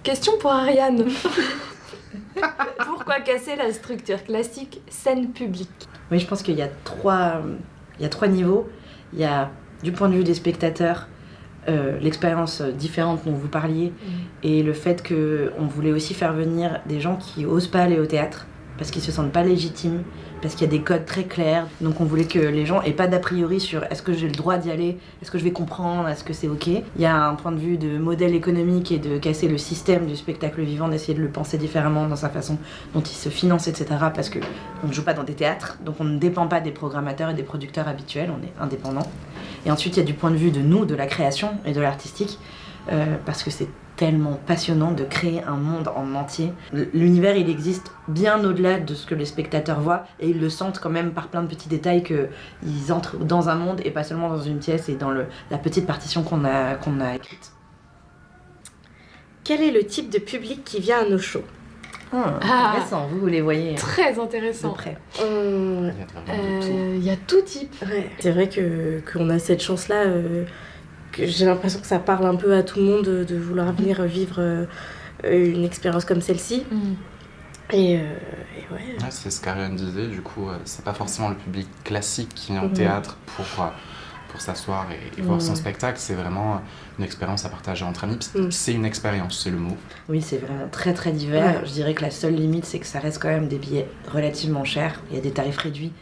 Question pour Ariane. Pourquoi casser la structure classique scène publique? Oui, je pense qu'il y a trois niveaux. Il y a, du point de vue des spectateurs, l'expérience différente dont vous parliez, et le fait qu'on voulait aussi faire venir des gens qui osent pas aller au théâtre, parce qu'ils se sentent pas légitimes, parce qu'il y a des codes très clairs. Donc on voulait que les gens aient pas d'a priori sur est-ce que j'ai le droit d'y aller, est-ce que je vais comprendre, est-ce que c'est ok. Il y a un point de vue de modèle économique et de casser le système du spectacle vivant, d'essayer de le penser différemment dans sa façon dont il se finance, etc. Parce que on ne joue pas dans des théâtres, donc on ne dépend pas des programmateurs et des producteurs habituels, on est indépendant. Et ensuite il y a du point de vue de nous, de la création et de l'artistique, parce que c'est tellement passionnant de créer un monde en entier. L'univers, il existe bien au-delà de ce que les spectateurs voient, et ils le sentent quand même par plein de petits détails qu'ils entrent dans un monde et pas seulement dans une pièce et dans la petite partition qu'on a écrite. Quel est le type de public qui vient à nos shows? Intéressant, vous les voyez Très de intéressant. près. Il y a tout type. Ouais. C'est vrai qu'on a cette chance-là, que j'ai l'impression que ça parle un peu à tout le monde de vouloir venir vivre une expérience comme celle-ci. Et ouais. C'est ce qu'Ariane disait, du coup, c'est pas forcément le public classique qui vient au théâtre pour s'asseoir et voir son spectacle, c'est vraiment une expérience à partager entre amis. C'est une expérience, c'est le mot. Oui, c'est vraiment très très divers. Ouais. Je dirais que la seule limite, c'est que ça reste quand même des billets relativement chers. Il y a des tarifs réduits,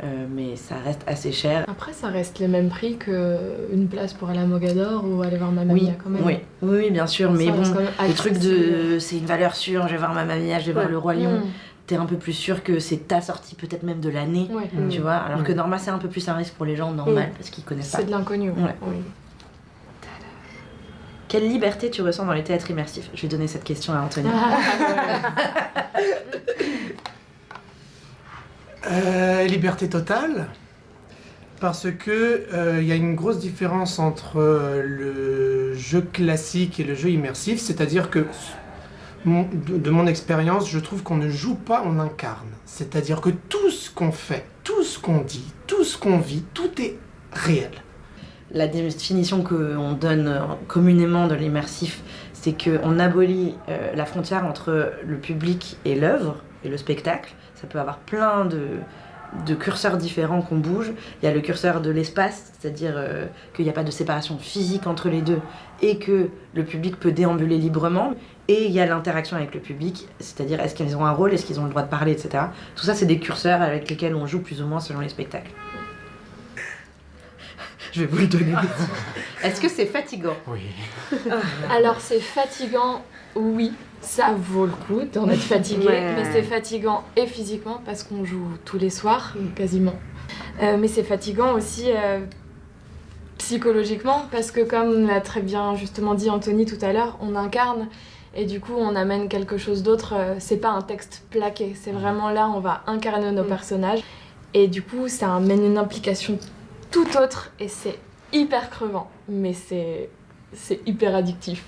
mais ça reste assez cher. Après, ça reste les mêmes prix qu'une place pour aller à Mogador ou aller voir Mamma Mia quand même. Oui, bien sûr, mais Ça bon, reste quand même le truc accessible. c'est une valeur sûre, je vais voir Mamma Mia, je vais voir Le Roi Lion. T'es un peu plus sûr que c'est ta sortie, peut-être même de l'année, tu vois. Alors que Norma, c'est un peu plus un risque pour les gens, normal, parce qu'ils connaissent pas. C'est de l'inconnu. Ouais. Oui. Quelle liberté tu ressens dans les théâtres immersifs? Je vais donner cette question à Anthony. Liberté totale, parce que y a une grosse différence entre le jeu classique et le jeu immersif, c'est-à-dire que de mon expérience, je trouve qu'on ne joue pas, on incarne. C'est-à-dire que tout ce qu'on fait, tout ce qu'on dit, tout ce qu'on vit, tout est réel. La définition qu'on donne communément de l'immersif, c'est qu'on abolit la frontière entre le public et l'œuvre, et le spectacle. Ça peut avoir plein de curseurs différents qu'on bouge. Il y a le curseur de l'espace, c'est-à-dire qu'il n'y a pas de séparation physique entre les deux et que le public peut déambuler librement. Et il y a l'interaction avec le public, c'est-à-dire est-ce qu'ils ont un rôle, est-ce qu'ils ont le droit de parler, etc. Tout ça, c'est des curseurs avec lesquels on joue plus ou moins selon les spectacles. Je vais vous le donner. Est-ce que c'est fatigant? Oui. Alors, c'est fatigant, oui. Ça vaut le coup d'en être fatigué, mais c'est fatigant et physiquement parce qu'on joue tous les soirs, quasiment. Mais c'est fatigant aussi psychologiquement parce que comme l'a très bien justement dit Anthony tout à l'heure, on incarne et du coup on amène quelque chose d'autre. C'est pas un texte plaqué, c'est vraiment là on va incarner nos personnages et du coup ça amène une implication tout autre et c'est hyper crevant, mais c'est hyper addictif.